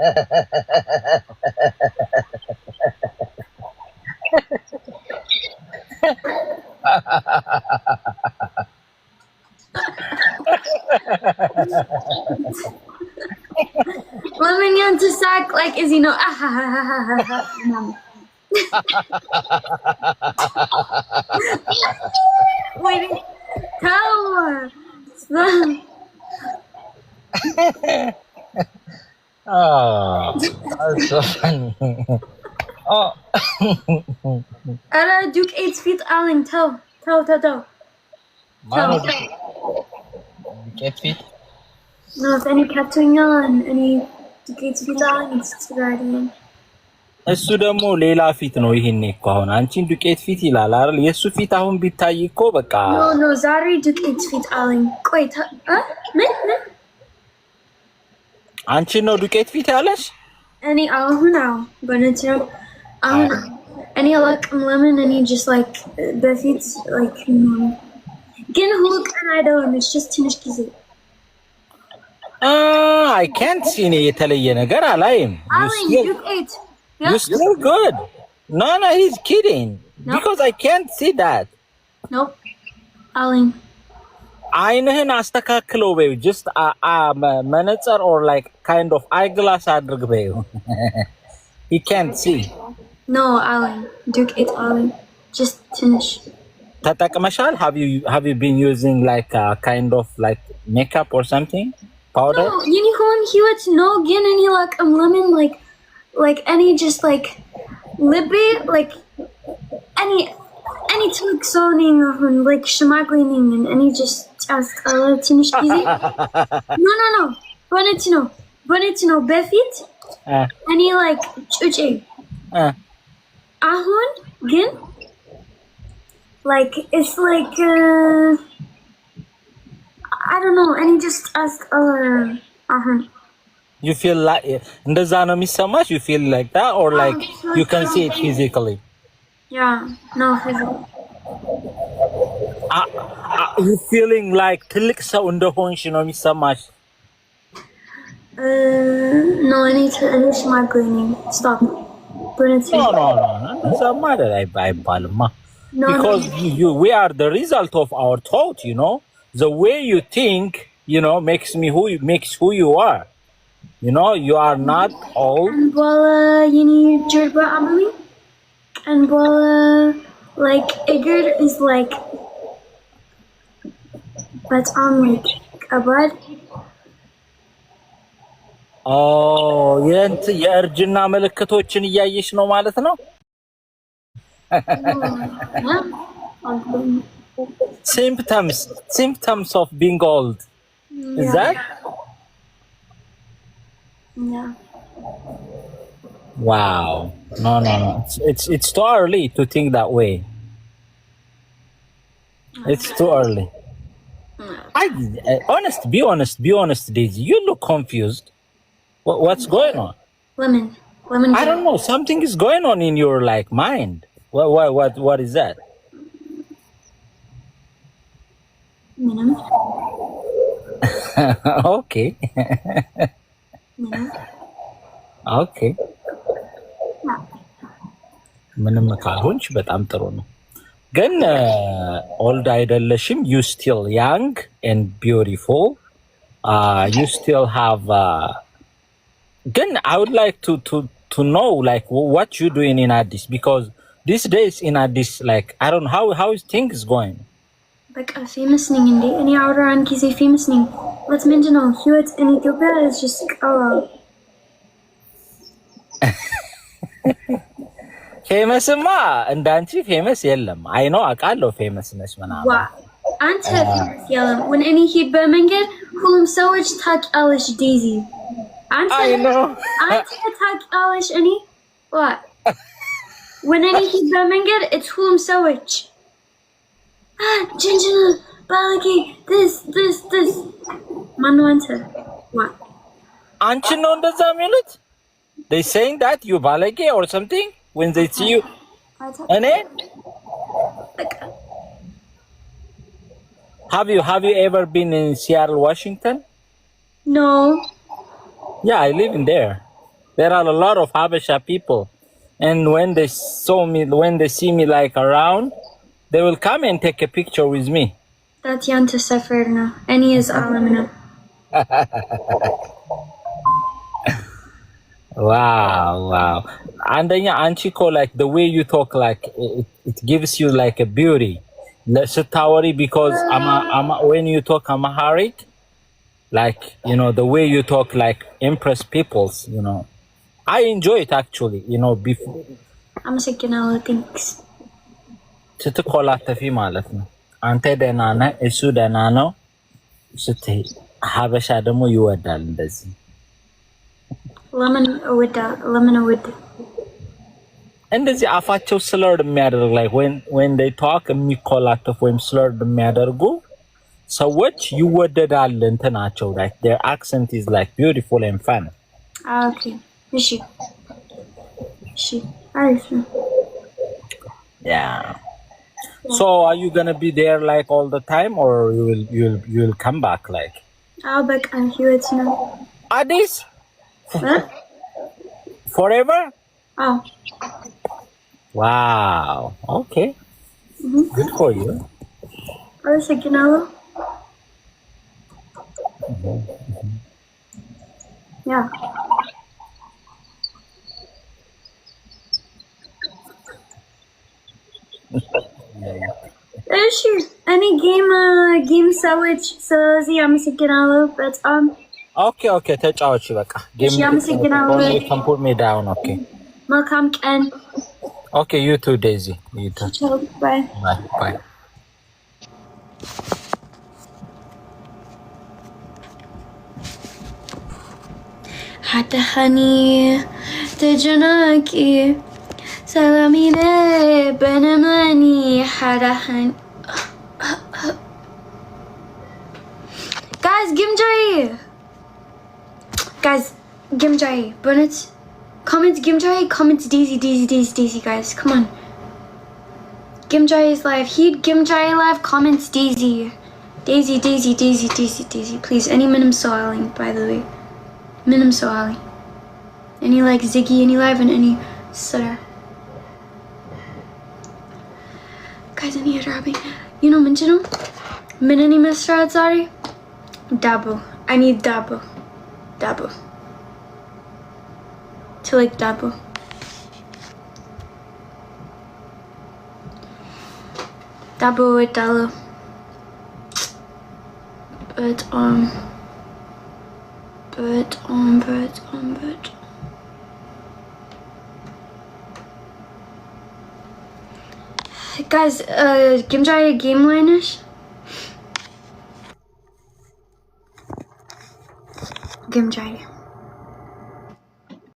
Lemon wants to suck like is wait, tell Oh, that's so funny. Oh. Duke 8 feet Allen, tell. Mano, get fit. No, if any Katunya and any Duke 8 feet Allen, it's already. እሱ ደግሞ ሌላ ፊት ነው ይሄን እኮ አሁን አንቺን ዱቄት ፊት ይላል አይደል? የሱ ፊት አሁን ቢታይ እኮ በቃ No, ዛሬ ዱቄት ፊት አለኝ። ቆይ ምን አንቺ ነው ዱቄት ፊት ያለሽ? እኔ አሁን በእውነት ነው አሁን እኔ አላውቅም ለምን እኔ just like በፊት like ግን ሁሉ ቀን አይደለም it's just ትንሽ ጊዜ I can't see any የተለየ ነገር አላይም. You still good. No, he's kidding. Nope. Because I can't see that. Nope. Aline. አይንህን አስተካክለው በዩ just መነጽር or like kind of eyeglass አድርግ በዩ. He can't see. No, Aline. Duke it Aline. Just finish. ተጠቅመሻል? Have you been using like a kind of like makeup or something? Powder? No, unicorn he would no again and he like lemon like any just like libby like any talk zoning or like schmaggling and any just finish easy. No. Bonitino Befit. Any like chuche. Ahun gin. Like it's like I don't know. Any just ahun. You feel like እንደዛ ነው የሚሰማሽ? You feel like that or like you can see it physically? Yeah, no physically. You feeling like ትልቅ ሰው እንደሆንሽ ነው የሚሰማሽ? No, I need to migraine. Stop. No. እንደዛ ማለት አይባልማ. Because we are the result of our thought, you know. The way you think, you know, makes who you are. You know, you are not old. And you need Jerba Amali. And like Igor is like, but like a bud. Oh, የእርጅና ምልክቶችን እያየሽ ነው ማለት ነው? Symptoms of being old. Is that? Yeah. Wow. No. It's too early to think that way. It's too early. Be honest, Daisy. You look confused. What's going on? Lemon. I don't know. Something is going on in your like mind. What is that? Okay. Okay. ምንም ካልሆንሽ በጣም ጥሩ ነው። ግን old አይደለሽም. You still young and beautiful. You still have ግን I would like to know like what you doing in Addis because these days in Addis like I don't know how is things going. በቃ ፌመስ ነኝ እንዴ እኔ አውራን ጊዜ ፌመስ ነኝ what's ምንድነው ህይወት in Ethiopia is just ፌመስማ እንዳንቺ ፌመስ የለም አይ ነው አውቃለሁ ፌመስ ነሽ ምናምን አንተ ፌመስ የለም when እኔ ሂድ በመንገድ ሁሉም ሰዎች ታውቂያለሽ ዴዚ አንተ ታውቂያለሽ እኔ what when እኔ ሂድ በመንገድ it's ሁሉም ሰዎች ጅንጅና ባለጌ this ማነው አንተ what አንቺ ነው እንደዛ የሚሉት they saying that you ባለጌ or something when they see you and have you ever been in Seattle, Washington? No. Yeah, I live in there. There are a lot of Habesha people, and when they see me like around, they will come and take a picture with me. That's Yanta Seferna. And he is Alamina. Wow. And then Anchiko, like the way you talk, like it gives you like a beauty. Sitawari, because when you talk Amharic, like, you know, the way you talk, like impress peoples, you know. I enjoy it actually, you know, before. I'm saying all things. ስትኮላተፊ ማለት ነው። አንተ ደህና ነህ፣ እሱ ደህና ነው ስትይ ሀበሻ ደግሞ ይወዳል እንደዚህ። ለምን እወድ እንደዚህ አፋቸው ስለርድ የሚያደርግ ላይ when they talk የሚኮላተፍ ወይም ስለርድ የሚያደርጉ ሰዎች ይወደዳል እንትናቸው like their accent is like beautiful and fun. Okay. እሺ አሪፍ ነው። Yeah. So are you gonna be there like all the time, or you will come back like? I'll back on here now. Addis? Huh? Forever? Oh. Wow. Okay. Good for you. I was thinking hello. Yeah. Sure. Any game ሰዎች ስለዚህ አመሰግናለሁ በጣም Okay ተጫወች በቃ እሺ አመሰግናለሁ you can put me down. Okay መልካም ቀን Okay, you too Daisy, you too. Ciao, bye. Bye. حتى خني تجناكي سلاميني بنماني حتى خني Guys, Gimjai, Burnett, comment Gimjai, comment Daisy, guys, come on. Gimjai is live, heed Gimjai live, comments Daisy, please, any minimum soiling, by the way, minimum soiling, any like Ziggy, any live, and any Sutter. Guys, any dropping, you know, Minchino, Minani Mistrad, sorry. Dabo. I need Dabo. To like Dabo. Dabo with Dalo. But Guys, Gimjai a game line-ish? Gimjai.